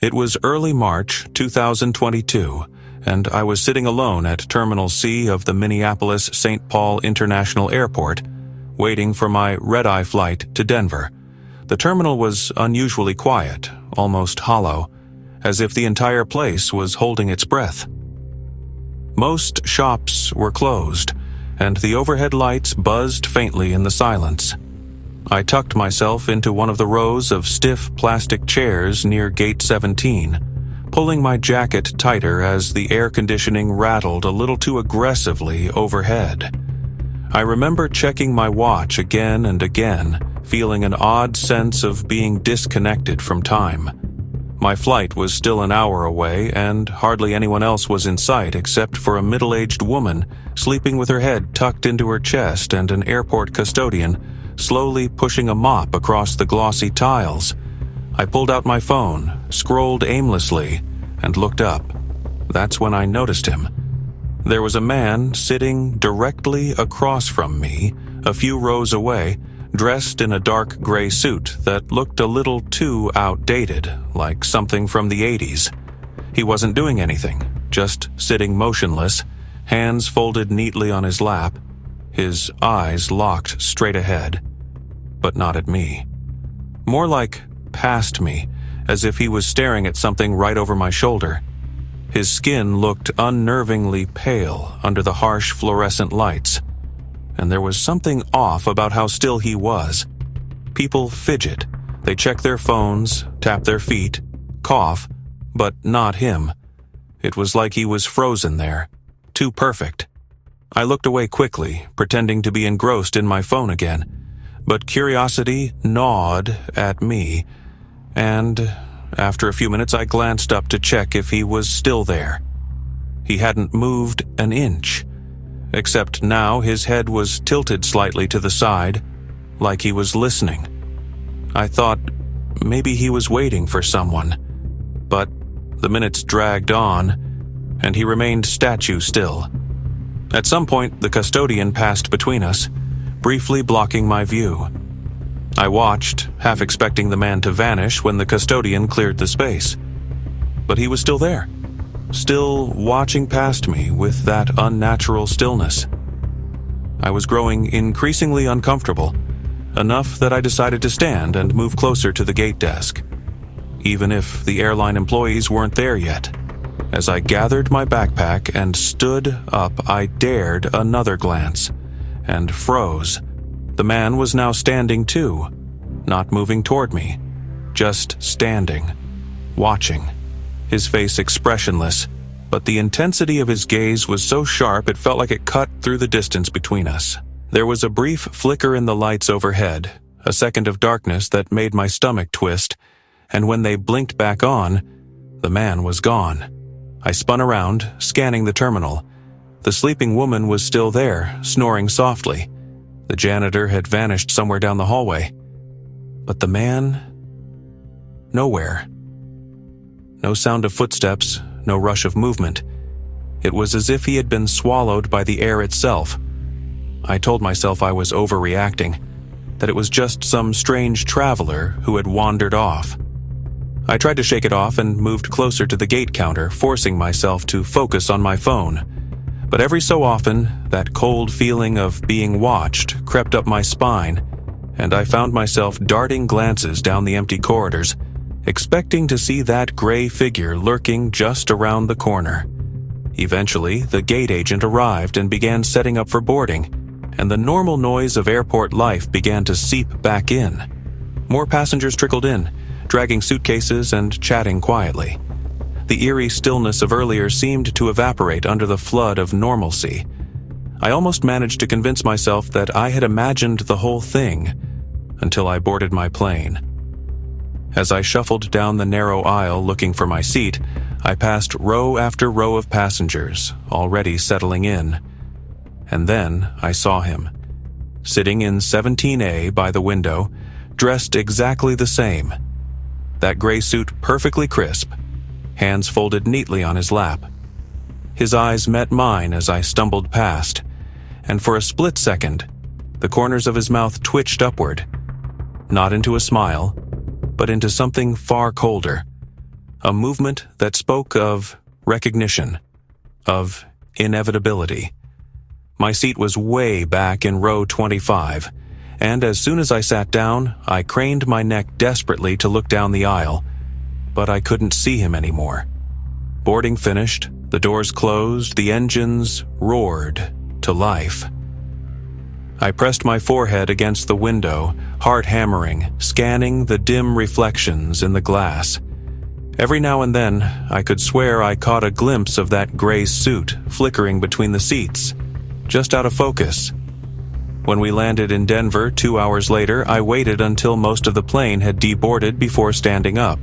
It was early March 2022, and I was sitting alone at Terminal C of the Minneapolis-St. Paul International Airport, waiting for my red-eye flight to Denver. The terminal was unusually quiet, almost hollow, as if the entire place was holding its breath. Most shops were closed, and the overhead lights buzzed faintly in the silence. I tucked myself into one of the rows of stiff plastic chairs near Gate 17, pulling my jacket tighter as the air conditioning rattled a little too aggressively overhead. I remember checking my watch again and again, feeling an odd sense of being disconnected from time. My flight was still an hour away, and hardly anyone else was in sight except for a middle-aged woman sleeping with her head tucked into her chest and an airport custodian slowly pushing a mop across the glossy tiles. I pulled out my phone, scrolled aimlessly, and looked up. That's when I noticed him. There was a man sitting directly across from me, a few rows away, dressed in a dark gray suit that looked a little too outdated, like something from the 80s. He wasn't doing anything, just sitting motionless, hands folded neatly on his lap, his eyes locked straight ahead, but not at me. More like past me, as if he was staring at something right over my shoulder. His skin looked unnervingly pale under the harsh fluorescent lights, and there was something off about how still he was. People fidget, they check their phones, tap their feet, cough, but not him. It was like he was frozen there, too perfect. I looked away quickly, pretending to be engrossed in my phone again, but curiosity gnawed at me, and after a few minutes I glanced up to check if he was still there. He hadn't moved an inch, except now his head was tilted slightly to the side, like he was listening. I thought maybe he was waiting for someone, but the minutes dragged on, and he remained statue still. At some point, the custodian passed between us, briefly blocking my view. I watched, half expecting the man to vanish when the custodian cleared the space. But he was still there, still watching past me with that unnatural stillness. I was growing increasingly uncomfortable, enough that I decided to stand and move closer to the gate desk, even if the airline employees weren't there yet. As I gathered my backpack and stood up, I dared another glance, and froze. The man was now standing too, not moving toward me, just standing, watching, his face expressionless, but the intensity of his gaze was so sharp it felt like it cut through the distance between us. There was a brief flicker in the lights overhead, a second of darkness that made my stomach twist, and when they blinked back on, the man was gone. I spun around, scanning the terminal. The sleeping woman was still there, snoring softly. The janitor had vanished somewhere down the hallway. But the man? Nowhere. No sound of footsteps, no rush of movement. It was as if he had been swallowed by the air itself. I told myself I was overreacting, that it was just some strange traveler who had wandered off. I tried to shake it off and moved closer to the gate counter, forcing myself to focus on my phone. But every so often, that cold feeling of being watched crept up my spine, and I found myself darting glances down the empty corridors, expecting to see that gray figure lurking just around the corner. Eventually, the gate agent arrived and began setting up for boarding, and the normal noise of airport life began to seep back in. More passengers trickled in, dragging suitcases and chatting quietly. The eerie stillness of earlier seemed to evaporate under the flood of normalcy. I almost managed to convince myself that I had imagined the whole thing until I boarded my plane. As I shuffled down the narrow aisle looking for my seat, I passed row after row of passengers, already settling in. And then I saw him, sitting in 17A by the window, dressed exactly the same. That gray suit perfectly crisp, hands folded neatly on his lap. His eyes met mine as I stumbled past, and for a split second, the corners of his mouth twitched upward, not into a smile, but into something far colder. a movement that spoke of recognition, of inevitability. My seat was way back in row 25, and as soon as I sat down, I craned my neck desperately to look down the aisle, but I couldn't see him anymore. Boarding finished, the doors closed, the engines roared to life. I pressed my forehead against the window, heart hammering, scanning the dim reflections in the glass. Every now and then, I could swear I caught a glimpse of that gray suit flickering between the seats, just out of focus. When we landed in Denver 2 hours later, I waited until most of the plane had deboarded before standing up.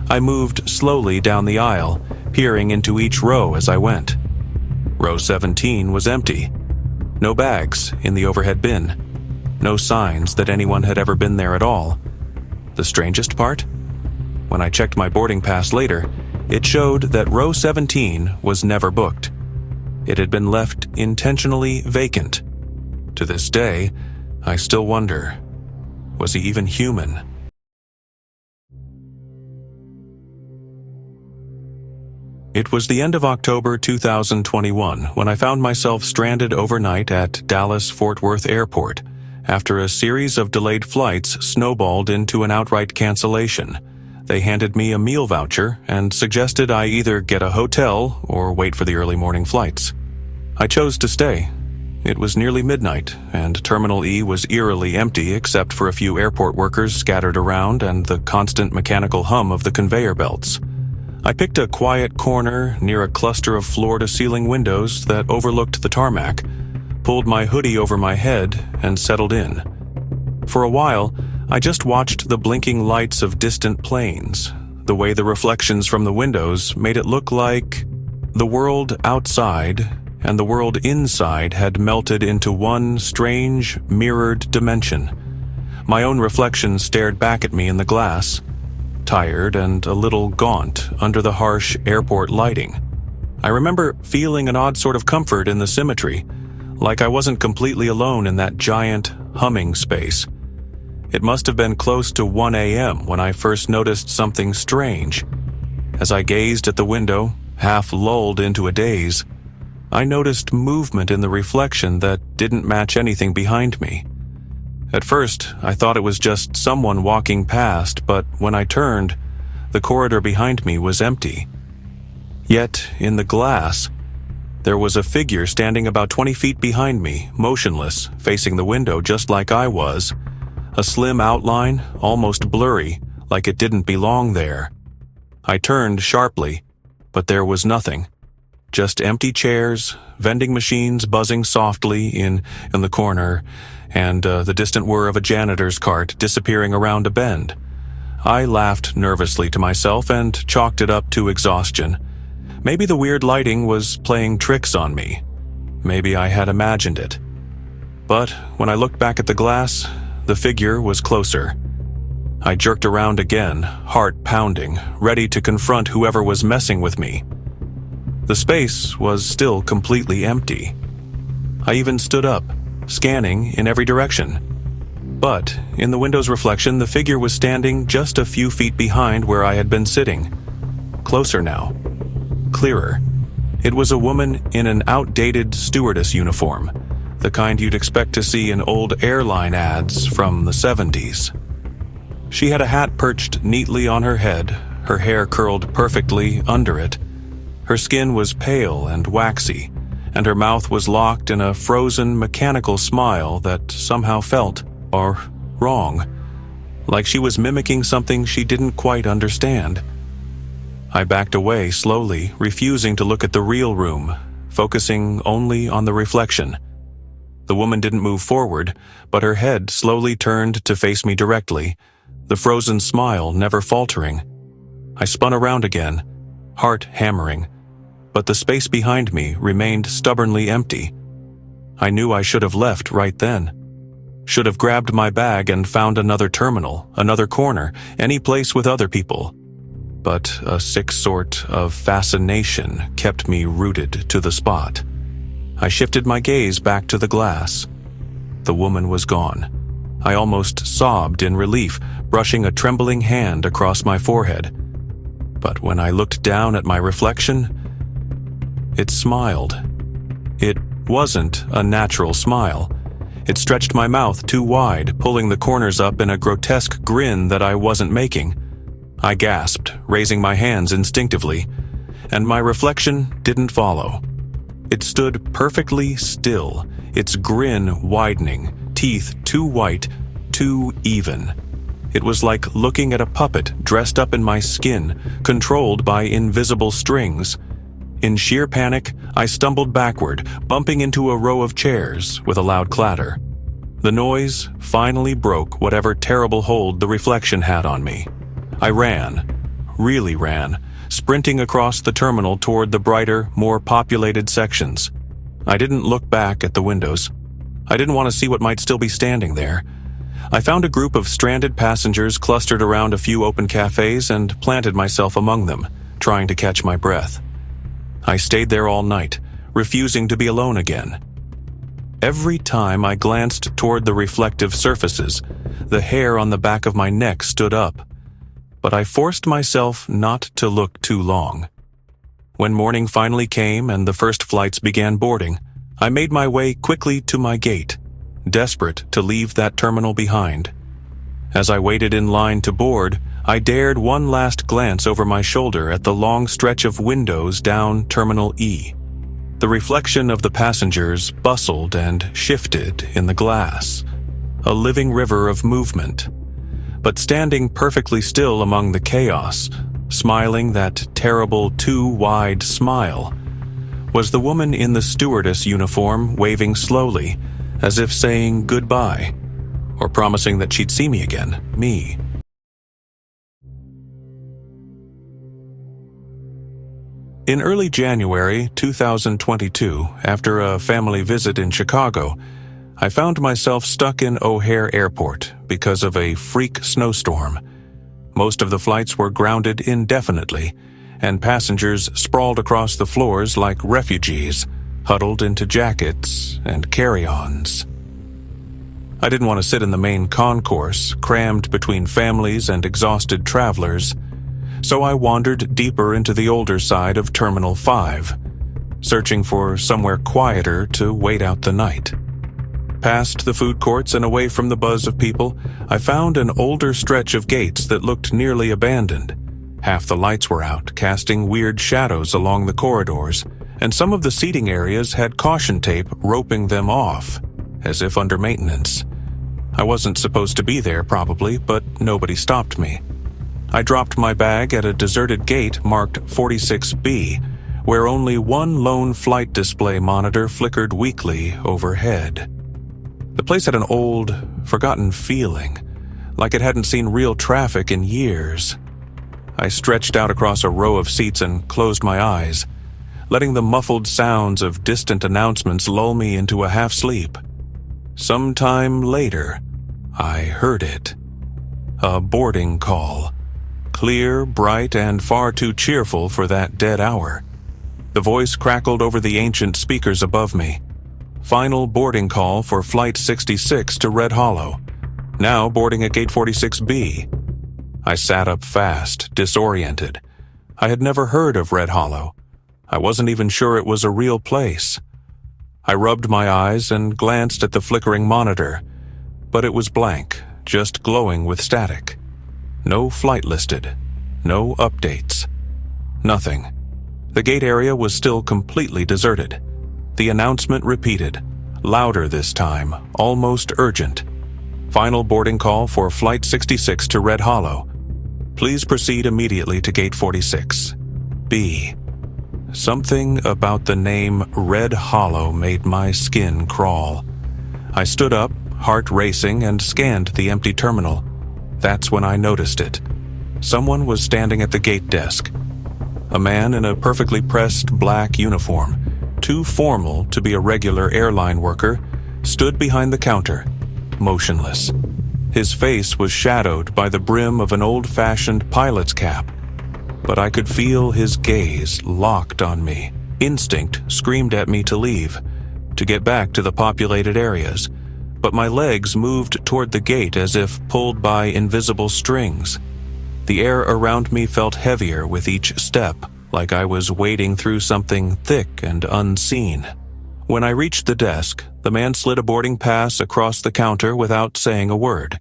I moved slowly down the aisle, peering into each row as I went. Row 17 was empty. No bags in the overhead bin. No signs that anyone had ever been there at all. The strangest part? When I checked my boarding pass later, it showed that row 17 was never booked. It had been left intentionally vacant. To this day, I still wonder, was he even human? It was the end of October 2021 when I found myself stranded overnight at Dallas-Fort Worth Airport after a series of delayed flights snowballed into an outright cancellation. They handed me a meal voucher and suggested I either get a hotel or wait for the early morning flights. I chose to stay. It was nearly midnight, and Terminal E was eerily empty except for a few airport workers scattered around and the constant mechanical hum of the conveyor belts. I picked a quiet corner near a cluster of floor-to-ceiling windows that overlooked the tarmac, pulled my hoodie over my head, and settled in. For a while, I just watched the blinking lights of distant planes. The way the reflections from the windows made it look like the world outside and the world inside had melted into one strange, mirrored dimension. My own reflection stared back at me in the glass, tired and a little gaunt under the harsh airport lighting. I remember feeling an odd sort of comfort in the symmetry, like I wasn't completely alone in that giant, humming space. It must have been close to 1 a.m. when I first noticed something strange. As I gazed at the window, half lulled into a daze, I noticed movement in the reflection that didn't match anything behind me. At first, I thought it was just someone walking past, but when I turned, the corridor behind me was empty. Yet, in the glass, there was a figure standing about 20 feet behind me, motionless, facing the window just like I was. A slim outline, almost blurry, like it didn't belong there. I turned sharply, but there was nothing. Just empty chairs, vending machines buzzing softly in the corner, and the distant whir of a janitor's cart disappearing around a bend. I laughed nervously to myself and chalked it up to exhaustion. Maybe the weird lighting was playing tricks on me. Maybe I had imagined it. But when I looked back at the glass, the figure was closer. I jerked around again, heart pounding, ready to confront whoever was messing with me. The space was still completely empty. I even stood up, scanning in every direction. But in the window's reflection, the figure was standing just a few feet behind where I had been sitting. Closer now. Clearer. It was a woman in an outdated stewardess uniform, the kind you'd expect to see in old airline ads from the 70s. She had a hat perched neatly on her head, her hair curled perfectly under it. Her skin was pale and waxy, and her mouth was locked in a frozen, mechanical smile that somehow felt, or wrong, like she was mimicking something she didn't quite understand. I backed away slowly, refusing to look at the real room, focusing only on the reflection. The woman didn't move forward, but her head slowly turned to face me directly, the frozen smile never faltering. I spun around again, heart hammering, but the space behind me remained stubbornly empty. I knew I should have left right then. Should have grabbed my bag and found another terminal, another corner, any place with other people. But a sick sort of fascination kept me rooted to the spot. I shifted my gaze back to the glass. The woman was gone. I almost sobbed in relief, brushing a trembling hand across my forehead. But when I looked down at my reflection, it smiled. It wasn't a natural smile. It stretched my mouth too wide, pulling the corners up in a grotesque grin that I wasn't making. I gasped, raising my hands instinctively, and my reflection didn't follow. It stood perfectly still, its grin widening, teeth too white, too even. It was like looking at a puppet dressed up in my skin, controlled by invisible strings. In sheer panic, I stumbled backward, bumping into a row of chairs with a loud clatter. The noise finally broke whatever terrible hold the reflection had on me. I ran, really ran, sprinting across the terminal toward the brighter, more populated sections. I didn't look back at the windows. I didn't want to see what might still be standing there. I found a group of stranded passengers clustered around a few open cafes and planted myself among them, trying to catch my breath. I stayed there all night, refusing to be alone again. Every time I glanced toward the reflective surfaces, the hair on the back of my neck stood up. But I forced myself not to look too long. When morning finally came and the first flights began boarding, I made my way quickly to my gate, desperate to leave that terminal behind. As I waited in line to board, I dared one last glance over my shoulder at the long stretch of windows down Terminal E. The reflection of the passengers bustled and shifted in the glass, a living river of movement. But standing perfectly still among the chaos, smiling that terrible too wide smile, was the woman in the stewardess uniform waving slowly, as if saying goodbye, or promising that she'd see me again, me. In early January 2022, after a family visit in Chicago, I found myself stuck in O'Hare Airport because of a freak snowstorm. Most of the flights were grounded indefinitely, and passengers sprawled across the floors like refugees, huddled into jackets and carry-ons. I didn't want to sit in the main concourse, crammed between families and exhausted travelers, so I wandered deeper into the older side of Terminal 5, searching for somewhere quieter to wait out the night. Past the food courts and away from the buzz of people, I found an older stretch of gates that looked nearly abandoned. Half the lights were out, casting weird shadows along the corridors, and some of the seating areas had caution tape roping them off, as if under maintenance. I wasn't supposed to be there, probably, but nobody stopped me. I dropped my bag at a deserted gate marked 46B, where only one lone flight display monitor flickered weakly overhead. The place had an old, forgotten feeling, like it hadn't seen real traffic in years. I stretched out across a row of seats and closed my eyes, letting the muffled sounds of distant announcements lull me into a half-sleep. Sometime later, I heard it. A boarding call. Clear, bright, and far too cheerful for that dead hour. The voice crackled over the ancient speakers above me. Final boarding call for Flight 66 to Red Hollow. Now boarding at Gate 46B. I sat up fast, disoriented. I had never heard of Red Hollow. I wasn't even sure it was a real place. I rubbed my eyes and glanced at the flickering monitor, but it was blank, just glowing with static. No flight listed. No updates. Nothing. The gate area was still completely deserted. The announcement repeated, louder this time, almost urgent. Final boarding call for Flight 66 to Red Hollow. Please proceed immediately to Gate 46. B. Something about the name Red Hollow made my skin crawl. I stood up, heart racing, and scanned the empty terminal. That's when I noticed it. Someone was standing at the gate desk. A man in a perfectly pressed black uniform, too formal to be a regular airline worker, stood behind the counter, motionless. His face was shadowed by the brim of an old-fashioned pilot's cap, but I could feel his gaze locked on me. Instinct screamed at me to leave, to get back to the populated areas, but my legs moved toward the gate as if pulled by invisible strings. The air around me felt heavier with each step, like I was wading through something thick and unseen. When I reached the desk, the man slid a boarding pass across the counter without saying a word.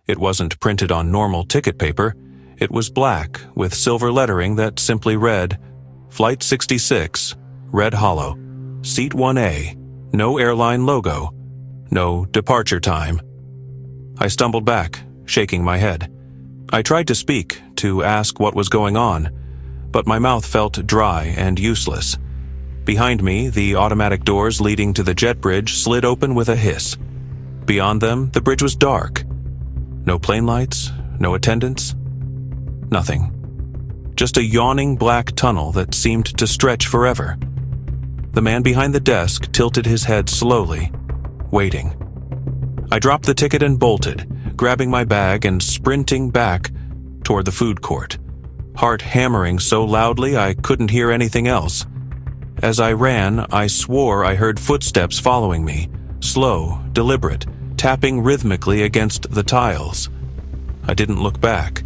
It wasn't printed on normal ticket paper. It was black with silver lettering that simply read, Flight 66, Red Hollow, Seat 1A, no airline logo, no departure time. I stumbled back, shaking my head. I tried to speak, to ask what was going on, but my mouth felt dry and useless. Behind me, the automatic doors leading to the jet bridge slid open with a hiss. Beyond them, the bridge was dark. No plane lights, no attendants, nothing. Just a yawning black tunnel that seemed to stretch forever. The man behind the desk tilted his head slowly, waiting. I dropped the ticket and bolted, grabbing my bag and sprinting back toward the food court, heart hammering so loudly I couldn't hear anything else. As I ran, I swore I heard footsteps following me, slow, deliberate, tapping rhythmically against the tiles. I didn't look back.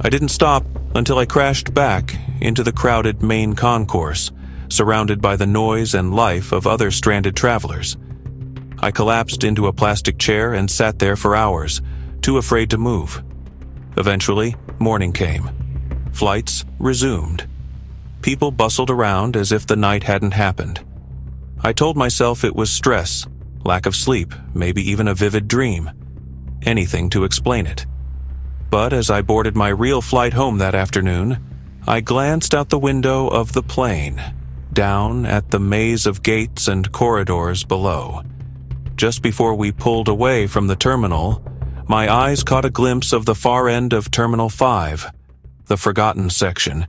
I didn't stop until I crashed back into the crowded main concourse, surrounded by the noise and life of other stranded travelers. I collapsed into a plastic chair and sat there for hours, too afraid to move. Eventually, morning came. Flights resumed. People bustled around as if the night hadn't happened. I told myself it was stress, lack of sleep, maybe even a vivid dream. Anything to explain it. But as I boarded my real flight home that afternoon, I glanced out the window of the plane, down at the maze of gates and corridors below. Just before we pulled away from the terminal, my eyes caught a glimpse of the far end of Terminal 5, the forgotten section.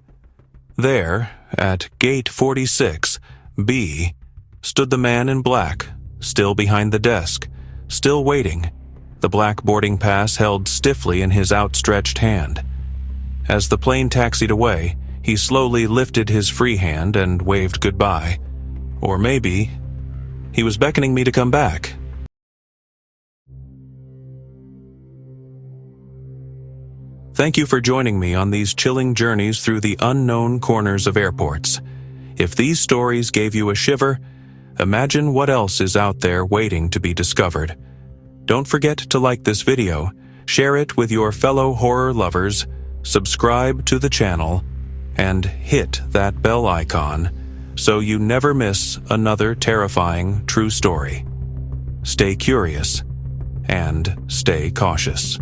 There, at Gate 46B, stood the man in black, still behind the desk, still waiting, the black boarding pass held stiffly in his outstretched hand. As the plane taxied away, he slowly lifted his free hand and waved goodbye. Or maybe he was beckoning me to come back. Thank you for joining me on these chilling journeys through the unknown corners of airports. If these stories gave you a shiver, imagine what else is out there waiting to be discovered. Don't forget to like this video, share it with your fellow horror lovers, subscribe to the channel, and hit that bell icon so you never miss another terrifying true story. Stay curious and stay cautious.